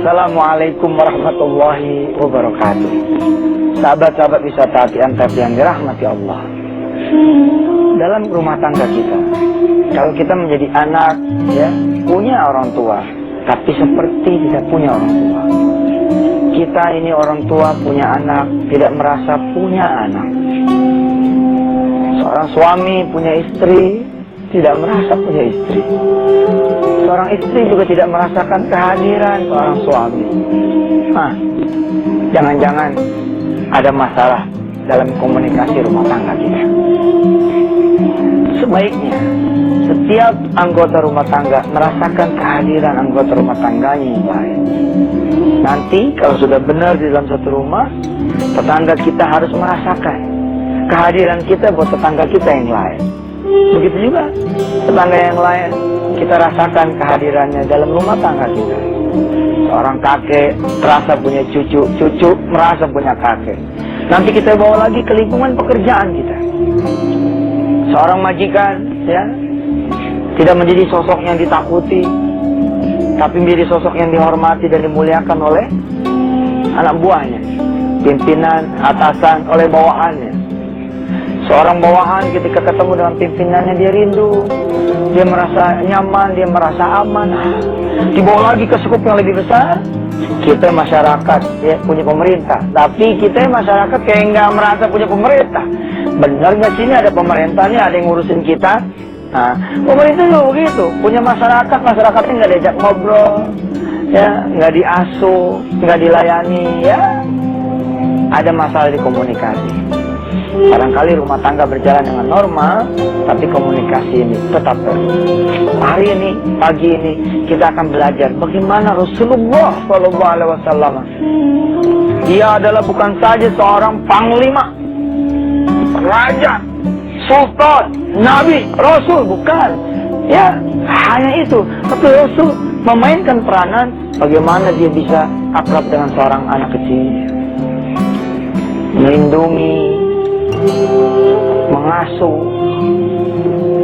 Assalamualaikum warahmatullahi wabarakatuh. Sahabat-sahabat wisata hati Antv yang dirahmati Allah. Dalam rumah tangga kita, kalau kita menjadi anak, ya, punya orang tua, tapi seperti tidak punya orang tua. Kita ini orang tua punya anak, tidak merasa punya anak. Seorang suami punya istri, tidak merasa punya istri. Seorang istri juga tidak merasakan kehadiran seorang suami. Nah, jangan-jangan ada masalah dalam komunikasi rumah tangga kita. Sebaiknya setiap anggota rumah tangga merasakan kehadiran anggota rumah tangganya yang lain. Nanti kalau sudah benar di dalam satu rumah, tetangga kita harus merasakan kehadiran kita buat tetangga kita yang lain. Begitu juga tetangga yang lain, kita rasakan kehadirannya dalam rumah tangga kita. Seorang kakek terasa punya cucu, cucu merasa punya kakek. Nanti kita bawa lagi ke lingkungan pekerjaan kita. Seorang majikan, ya, tidak menjadi sosok yang ditakuti, tapi menjadi sosok yang dihormati dan dimuliakan oleh anak buahnya, pimpinan, atasan, oleh bawahannya. Seorang bawahan ketika ketemu dengan pimpinannya dia rindu, dia merasa nyaman, dia merasa aman. Dibawa lagi ke skup yang lebih besar, kita masyarakat, ya, punya pemerintah, tapi kita masyarakat kayak nggak merasa punya pemerintah. Benar nggak sini ada pemerintahnya, ada yang ngurusin kita? Nah, pemerintah juga begitu, punya masyarakat, masyarakatnya nggak diajak ngobrol, ya, nggak diasuh, nggak dilayani, ya, ada masalah di komunikasi. Barangkali rumah tangga berjalan dengan normal, tapi komunikasi ini tetap perlu. Hari ini, pagi ini, kita akan belajar bagaimana Rasulullah SAW. Dia adalah bukan saja seorang panglima, raja, sultan, nabi, rasul, bukan. Ya, hanya itu. Tapi Rasul memainkan peranan bagaimana dia bisa akrab dengan seorang anak kecil, melindungi, mengasuh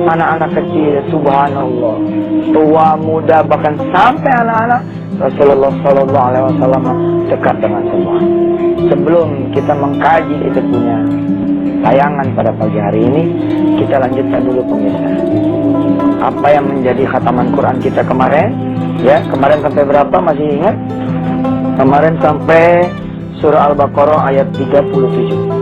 anak-anak kecil. Subhanallah, tua, muda, bahkan sampai anak-anak, Rasulullah SAW dekat dengan semua. Sebelum kita mengkaji itu punya tayangan pada pagi hari ini, kita lanjutkan dulu pemirsa. Apa yang menjadi khataman Quran kita kemarin? Ya, kemarin sampai berapa? Masih ingat? Kemarin sampai surah Al-Baqarah ayat 37.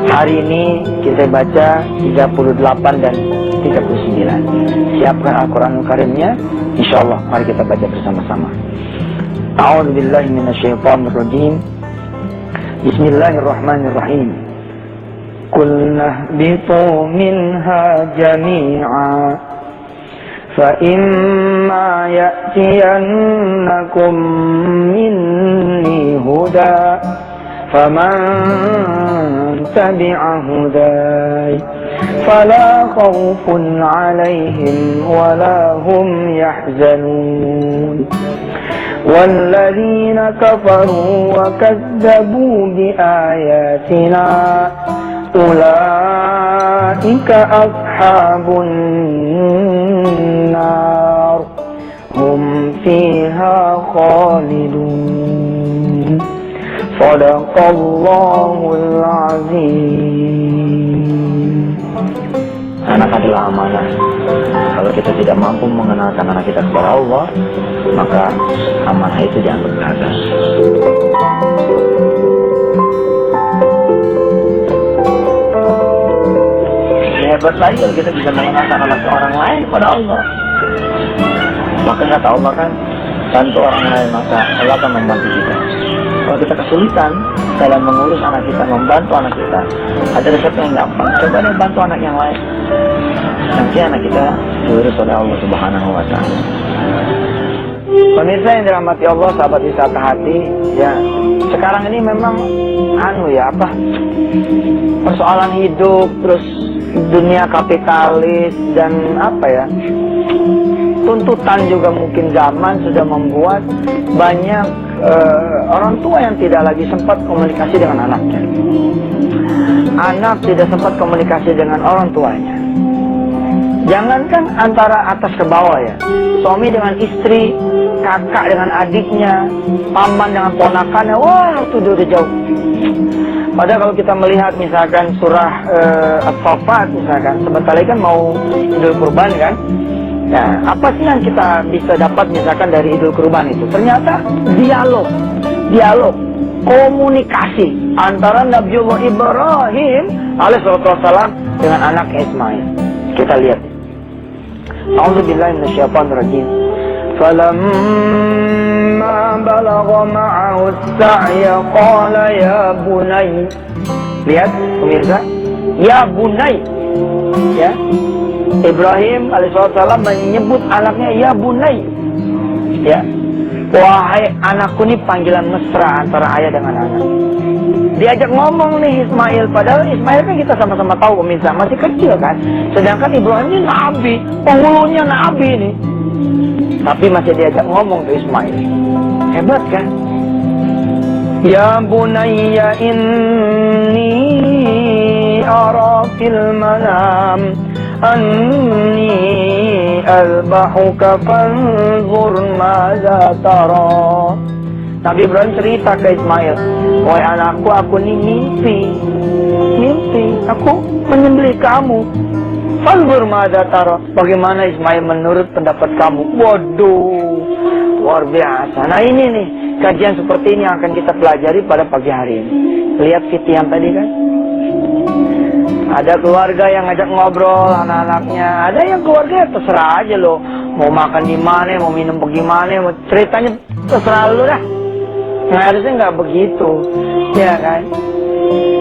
Hari ini kita baca 38 dan 39. Siapkan Al-Quranul Karimnya, insyaallah mari kita baca bersama-sama. A'udzubillahi minasyaitonirrajim. Bismillahirrahmanirrahim. Qulna ihbitu minha jami'a fa imma ya'tiyannakum minni huda faman tabi'a hudaya fala khawfun 'alaihim wala hum yahzanun والذين كفروا وكذبوا بآياتنا أولئك أصحاب النار هم فيها خالدون صدق الله العظيم. Anak adalah amanah. Kalau kita tidak mampu mengenalkan anak kita kepada Allah, maka amanah itu dianggap gagal. Hebat lagi kalau kita bisa mengenalkan anak orang lain kepada Allah. Maka kata Allah kan, bantu orang lain maka Allah akan membantu kita. Kalau kita kesulitan dalam mengurus anak kita, membantu anak kita, ada resep yang gampang. Coba deh bantu anak yang lain. Nanti anak kita diurus oleh Allah Subhanahu wa Ta'ala. Pemirsa yang dirahmati Allah, sahabat wisata hati, ya, sekarang ini memang persoalan hidup, terus dunia kapitalis dan tuntutan juga mungkin zaman sudah membuat banyak orang tua yang tidak lagi sempat komunikasi dengan anaknya. Anak tidak sempat komunikasi dengan orang tuanya. Jangankan antara atas ke bawah ya, suami dengan istri, kakak dengan adiknya, paman dengan ponakannya, wah itu udah jauh. Padahal kalau kita melihat misalkan surah As-Saffat misalkan, sebentar lagi kan mau Idul Kurban kan. Nah, apa sih yang kita bisa dapat misalkan dari Idul Kurban itu? Ternyata dialog, komunikasi antara Nabiullah Ibrahim alaihissalam dengan anaknya Ismail. Kita lihat. A'udzubillahi minasyaitonirrajim. Falamma balagha ma'ahu as-sa'ya qala ya bunay. Lihat pemirsa, ya bunay. Ya. Ibrahim alaihissalam menyebut anaknya ya bunay. Ya. Wahai anakku, ini panggilan mesra antara ayah dengan anak. Diajak ngomong nih Ismail, padahal Ismail kan kita sama-sama tahu pemirsa masih kecil kan. Sedangkan Ibrahim ini nabi, penghulunya nabi nih. Tapi masih diajak ngomong ke Ismail. Hebat kan? Ya bunayya inni ara fil manam anni albahuka fanzur madza tara. Nabi Ibrahim cerita ke Ismail, wahai anakku, aku ini mimpi, aku menyembelih kamu. Fanzur madza tara. Bagaimana Ismail menurut pendapat kamu? Waduh, luar biasa. Nah ini nih, kajian seperti ini yang akan kita pelajari pada pagi hari ini. Lihat Fitian tadi kan? Ada keluarga yang ngajak ngobrol anak-anaknya, ada yang keluarga terserah aja loh, mau makan di mana, mau minum bagaimana, mau ceritanya terserah lu dah. Nah, harusnya nggak begitu, ya kan?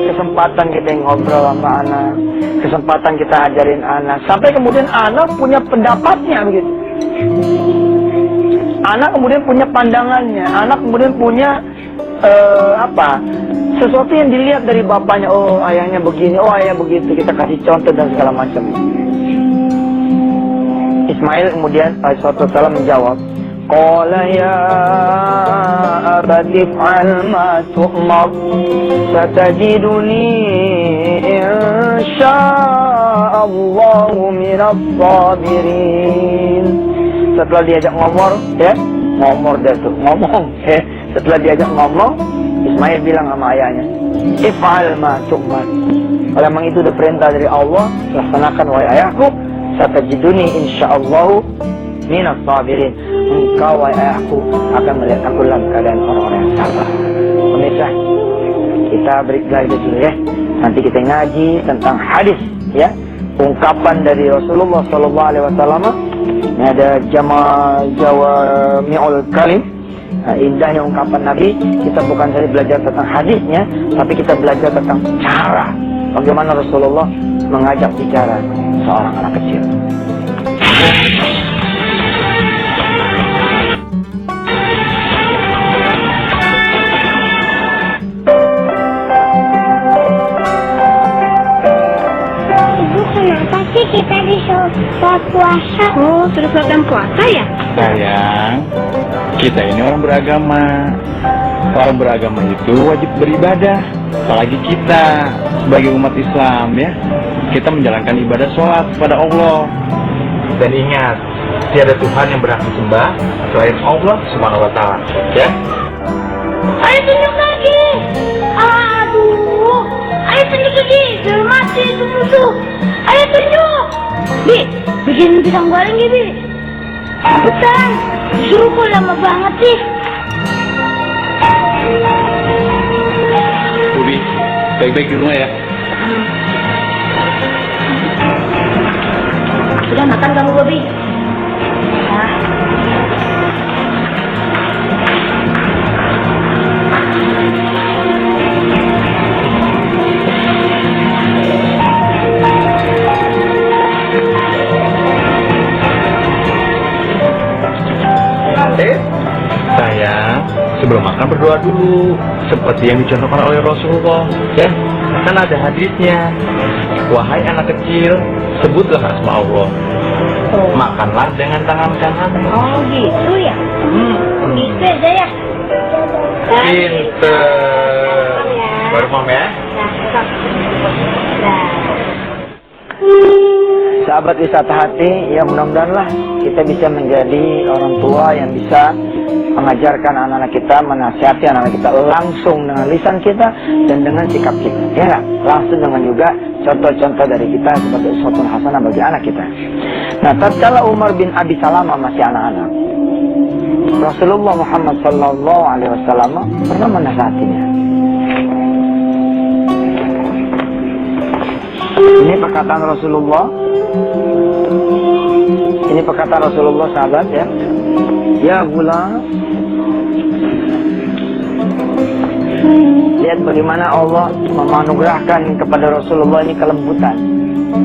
Kesempatan kita ngobrol sama anak, kesempatan kita ajarin anak, sampai kemudian anak punya pendapatnya begitu. Anak kemudian punya pandangannya, anak kemudian punya sesuatu yang dilihat dari bapaknya. Oh ayahnya begini, oh ayah begitu, kita kasih contoh dan segala macam. Ismail kemudian alaihissalam menjawab, qala ya abati fa'al ma tu'mar satajiduni insya'allahu minas sabirin. Setelah diajak ngomong ya. Setelah diajak ngomong, Ismail bilang sama ayahnya, if'al ma tu'mar. Kalau memang itu udah perintah dari Allah, laksanakan wahai ayahku. Satajiduni insya'allahu minas sabirin. Engkau wahai ayahku akan melihat aku dalam keadaan orang-orang yang sabar. Pemirsa, kita break lagi dulu ya. Nanti kita ngaji tentang hadis ya, ungkapan dari Rasulullah SAW. Ini ada Jawami'ul Kalim. Nah, indahnya ungkapan Nabi. Kita bukan saja belajar tentang hadisnya, tapi kita belajar tentang cara bagaimana Rasulullah mengajak bicara seorang anak kecil. Ibu, kenapa sih kita disuruh puasa? Oh, sudah selesai puasa ya? Sayang, kita ini orang beragama. Orang beragama itu wajib beribadah. Apalagi kita sebagai umat Islam ya, kita menjalankan ibadah sholat kepada Allah. Dan ingat, tiada Tuhan yang berhak disembah selain Allah Subhanahu wa Ta'ala. Ya. Ayo tunjuk lagi. Aduh, ayo tunjuk lagi. Sudah mati itu musuh. Ayo tunjuk. Bi, bikin pisang goreng ya, Bi. Cepetan, disuruh kok lama banget sih. Ubi, baik-baik di rumah ya. Sudah makan kamu, Bobi? Nah. Sayang, sebelum makan berdoa dulu, seperti yang dicontohkan oleh Rasulullah. Ya, kan ada hadisnya. Wahai anak kecil, sebutlah asma Allah. Makanlah dengan tangan kanan. Oh gitu ya? Gitu aja ya? Pinter. Baru mam ya? Sahabat wisata hati, ya mudah-mudahanlah kita bisa menjadi orang tua yang bisa mengajarkan anak-anak kita, menasihati anak-anak kita langsung dengan lisan kita dan dengan sikap kita. Ya nggak? Langsung dengan juga contoh-contoh dari kita sebagai uswatun hasanah bagi anak kita. Nah, tatkala Umar bin Abi Salamah masih anak-anak, Rasulullah Muhammad sallallahu alaihi wasallam pernah menasihatinya. Ini perkataan Rasulullah. Ini perkataan Rasulullah, sahabat ya. Ya gulam, lihat bagaimana Allah menganugerahkan kepada Rasulullah ini kelembutan.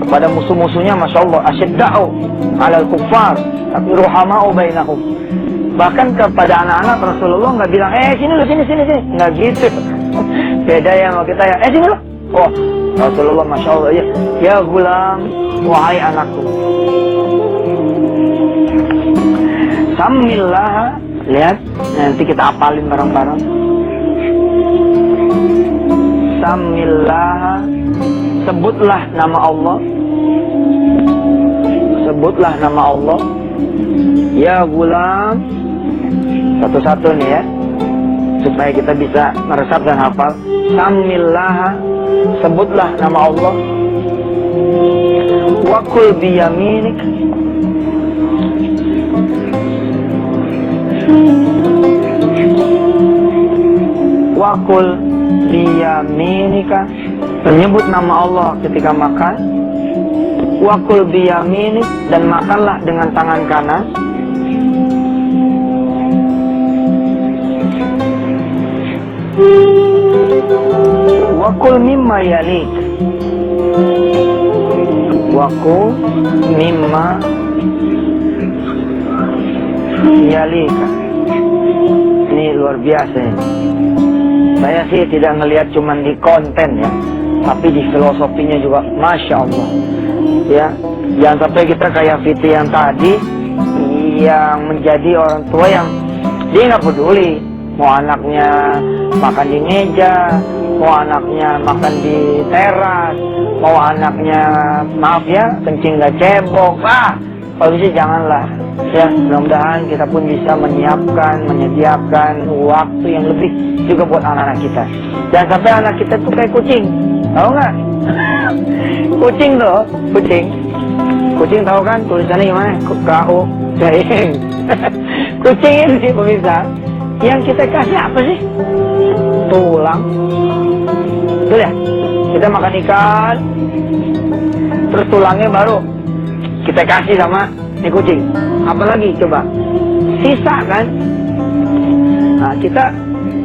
Kepada musuh-musuhnya, Masya Allah, asyidda'u alal kuffar, tapi ruhama'u bainahum. Bahkan kepada anak-anak Rasulullah nggak bilang, sini lu, sini. Nggak gitu. Beda ya sama kita ya, sini lu. Oh, Rasulullah Masya Allah, ya gulam, wahai anakku. Samillah, lihat, nanti kita apalin bareng-bareng. Samillah, sebutlah nama Allah. Sebutlah nama Allah. Ya gulam. Satu-satu nih ya, supaya kita bisa meresap dan hafal. Samillah, sebutlah nama Allah. Wakul biyaminik, wakul biyaminika, menyebut nama Allah ketika makan. Wakul biyaminik, dan makanlah dengan tangan kanan. Wakul mimma yalik, wakul mimma yalika. Ini luar biasa ini. Saya sih tidak ngelihat cuman di konten ya, tapi di filosofinya juga, Masya Allah. Ya, jangan sampai kita kayak Fitri yang tadi, yang menjadi orang tua yang dia nggak peduli mau anaknya makan di meja, mau anaknya makan di teras, mau anaknya, maaf ya, kencing nggak cebok. Kalau bisa janganlah. Ya, mudah-mudahan kita pun bisa menyediakan waktu yang lebih juga buat anak-anak kita. Jangan sampai anak kita tuh kayak kucing, tahu nggak? Kucing tuh, kucing tahu kan tulisannya gimana? K.O. Jaing. Kucing ini pemirsa, yang kita kasih apa sih? Tulang. Tuh ya, kita makan ikan, terus tulangnya baru kita kasih sama ini kucing. Apalagi coba, sisa kan? Nah, kita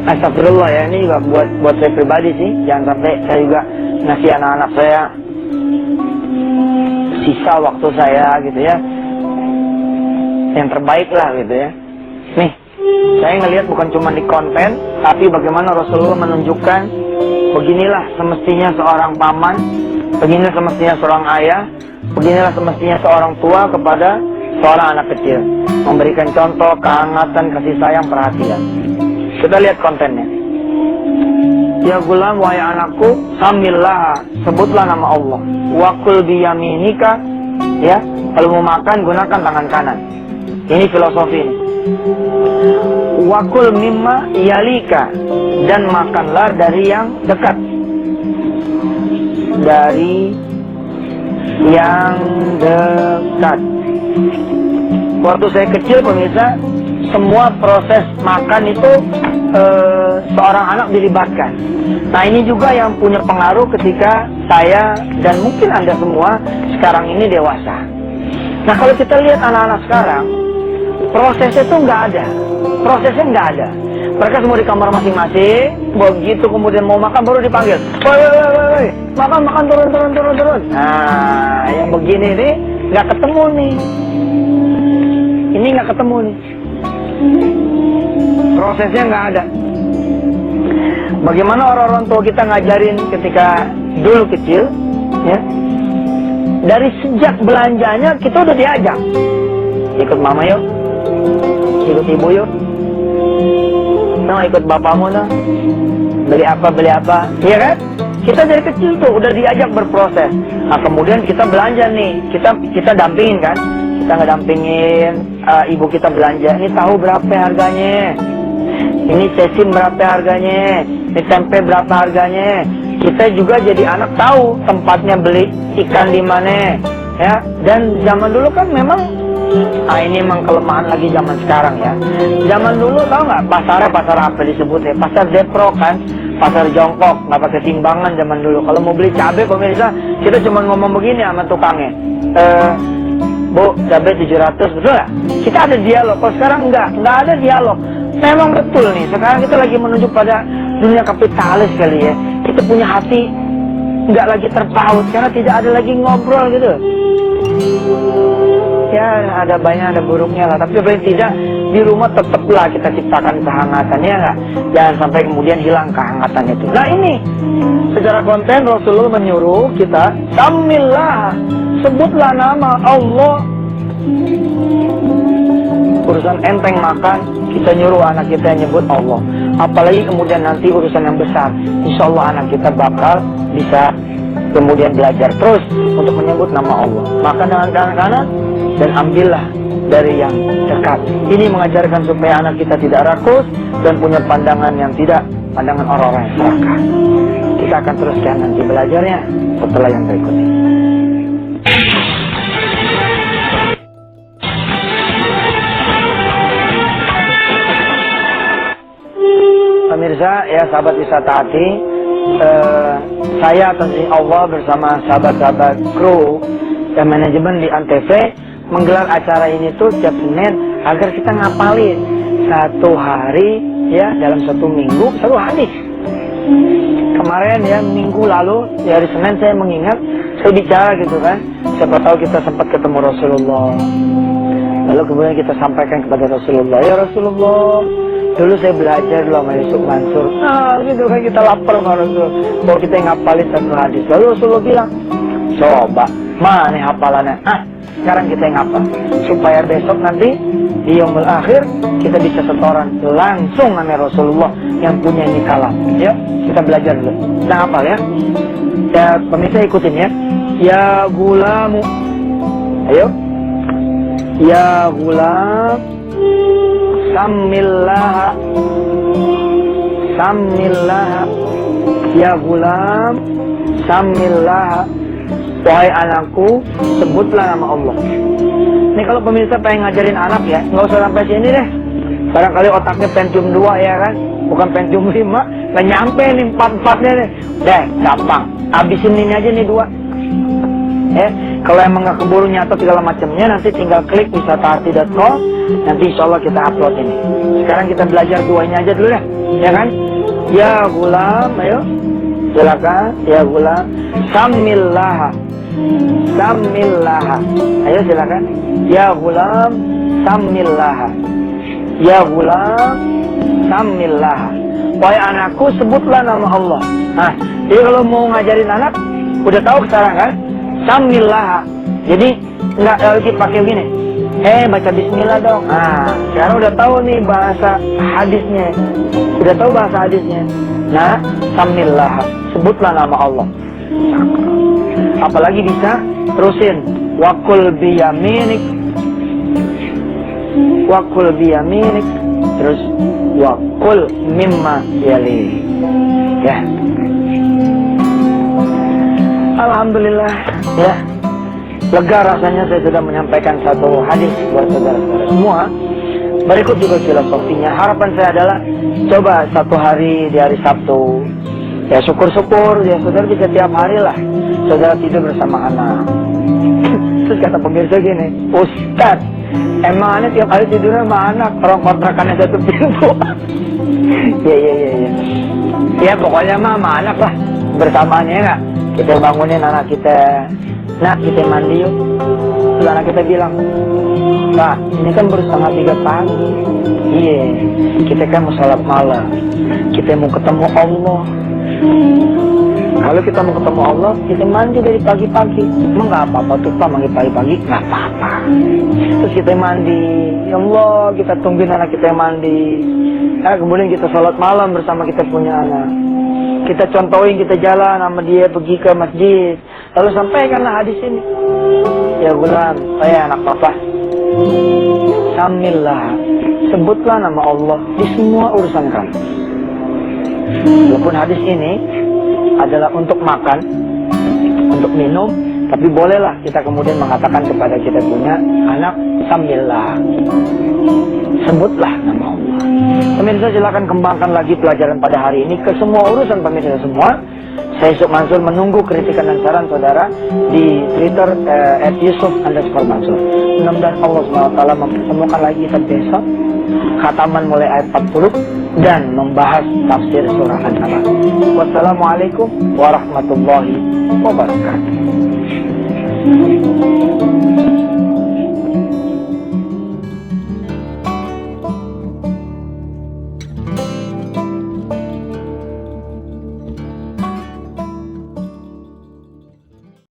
astagfirullah ya, ini juga buat saya pribadi sih, jangan sampai saya juga ngasih anak-anak saya sisa waktu saya gitu ya, yang terbaik lah gitu ya. Nih, saya ngelihat bukan cuma di konten, tapi bagaimana Rasulullah menunjukkan beginilah semestinya seorang paman, beginilah semestinya seorang ayah, beginilah semestinya seorang tua kepada seorang anak kecil, memberikan contoh kehangatan, kasih sayang, perhatian. Kita lihat kontennya. Ya gulam, wahai anakku, samillah, sebutlah nama Allah. Wakul biyaminika, ya, kalau mau makan gunakan tangan kanan. Ini filosofi ini. Wakul mimma yalika, dan makanlah dari yang dekat, dari yang dekat. Waktu saya kecil pemirsa, semua proses makan itu seorang anak dilibatkan. Nah, ini juga yang punya pengaruh ketika saya dan mungkin Anda semua sekarang ini dewasa. Nah, kalau kita lihat anak-anak sekarang, prosesnya itu nggak ada. Prosesnya nggak ada. Mereka semua di kamar masing-masing, begitu kemudian mau makan baru dipanggil. Woi, makan, turun. Nah, yang begini nih nggak ketemu nih. Ini nggak ketemu nih. Prosesnya nggak ada. Bagaimana orang-orang tua kita ngajarin ketika dulu kecil, ya? Dari sejak belanjanya kita udah diajak. Ikut mama yuk, ikut ibu yuk, ikut bapakmu nah. Beli apa, iya kan? Kita dari kecil tuh udah diajak berproses. Nah kemudian kita belanja nih, kita dampingin kan, kita ngedampingin ibu kita belanja. Ini tahu berapa harganya? Ini sesim berapa harganya? Ini tempe berapa harganya? Kita juga jadi anak tahu tempatnya beli ikan di mana, ya. Dan zaman dulu kan memang, ini emang kelemahan lagi zaman sekarang ya. Zaman dulu tahu nggak pasar apa disebutnya? Pasar Depro kan, pasar jongkok, nggak pakai timbangan zaman dulu. Kalau mau beli cabai pemirsa, kita cuma ngomong begini sama tukangnya. Bu, cabai 700, betul nggak? Kita ada dialog. Kalau sekarang nggak ada dialog. Memang betul nih. Sekarang kita lagi menuju pada dunia kapitalis kali ya. Kita punya hati nggak lagi terpaut karena tidak ada lagi ngobrol gitu. Ya ada banyak, ada buruknya lah. Tapi paling tidak di rumah tetaplah kita ciptakan kehangatan, ya nggak? Jangan sampai kemudian hilang kehangatan itu. Nah ini secara konten Rasulullah menyuruh kita samillah, sebutlah nama Allah. Urusan enteng makan, kita nyuruh anak kita nyebut Allah. Apalagi kemudian nanti urusan yang besar, insya Allah anak kita bakal bisa kemudian belajar terus untuk menyebut nama Allah. Makan dengan tangan kanan dan ambillah dari yang dekat. Ini mengajarkan supaya anak kita tidak rakus dan punya pandangan yang tidak pandangan orang-orang yang serakah. Kita akan teruskan nanti belajarnya setelah yang berikut ini. Pemirsa, ya sahabat wisata hati, saya atas izin Allah bersama sahabat-sahabat kru dan manajemen di Antv menggelar acara ini tuh tiap Senin agar kita ngapalin satu hari ya dalam satu minggu satu hadis. Kemarin ya minggu lalu ya hari Senin saya mengingat saya bicara gitu kan, siapa tahu kita sempat ketemu Rasulullah. Lalu kemudian kita sampaikan kepada Rasulullah, ya Rasulullah, dulu saya belajar loh sama Yusuf Mansur. Nah gitu kan kita lapar sama Rasul, bahwa kita ngapalin satu hadis. Lalu Rasulullah bilang, coba mana hafalannya? Sekarang kita ngapal supaya besok nanti di yaumul akhir kita bisa setoran langsung sama Rasulullah yang punya ini kalam. Ya kita belajar dulu. Kita hafal ya. Ya pemirsa ikutin ya. Ya gulamu, ayo. Ya gulam, samillah, samillah. Ya gulam, samillah. Wahai anakku, sebutlah nama Allah. Ini kalau pemirsa pengen ngajarin anak ya, nggak usah sampai sini deh. Barangkali otaknya Pentium 2 ya kan, bukan Pentium 5. Nggak nyampe nih 4-4-nya nih. Deh, gampang. Habisin ini aja nih 2. Ya, kalau emang nggak keburu nyatet segala macamnya, nanti tinggal klik wisatahati.com. Nanti insya Allah kita upload ini. Sekarang kita belajar 2 ini aja dulu deh, ya kan? Ya gulam, ayo. Silakan, ya gulam. Samillah. Samillah. Ayo silakan. Ya gulam, samillah. Ya gulam, samillah. Wahai anakku, sebutlah nama Allah. Nah, jadi kalau mau ngajarin anak, udah tahu sekarang kan? Samillah. Jadi nggak lagi pakai gini. Baca bismillah dong. Nah, sekarang udah tahu nih bahasa hadisnya. Udah tahu bahasa hadisnya. Nah, samillah. Sebutlah nama Allah. Apalagi bisa terusin wakul biyaminik, wakul biyaminik, terus wakul mimma yali. Ya, alhamdulillah ya, lega rasanya saya sudah menyampaikan satu hadis buat saudara-saudara semua. Berikut juga filosofinya. Harapan saya adalah coba satu hari di hari Sabtu. Ya syukur-syukur ya saudara bisa tiap hari lah saudara tidur bersama anak. Terus kata pemirsa gini, Ustaz, emang aneh tiap hari tidurnya sama anak, orang kontrakannya satu pintu. Ya pokoknya mah sama anak lah bersamanya ya. Kita bangunin anak kita, nak kita mandi yuk. Terus anak kita bilang, Pak, ini kan baru 2:30 pagi. Iya, kita kan mau sholat malam, kita mau ketemu Allah. Kalau kita mau ketemu Allah, kita mandi dari pagi-pagi. Emang nggak apa-apa tuh Pak, mandi pagi-pagi nggak apa-apa. Terus kita mandi, ya Allah, kita tungguin anak kita mandi. Nah, kemudian kita sholat malam bersama kita punya anak. Kita contohin, kita jalan sama dia pergi ke masjid. Lalu sampaikanlah hadis ini. Ya gulam, saya anak papa. Samillah, sebutlah nama Allah di semua urusan kamu. Walaupun hadis ini adalah untuk makan, untuk minum, tapi bolehlah kita kemudian mengatakan kepada kita punya anak, samillah, sebutlah nama Allah. Pemirsa, silakan kembangkan lagi pelajaran pada hari ini ke semua urusan pemirsa semua. Saya Yusuf Mansur menunggu kritikan dan saran saudara di Twitter @Yusuf_Mansur. Mudah-mudahan Allah SWT mempertemukan lagi kita besok, khataman mulai ayat 40 dan membahas tafsir surah An-Naml. Wassalamualaikum warahmatullahi wabarakatuh.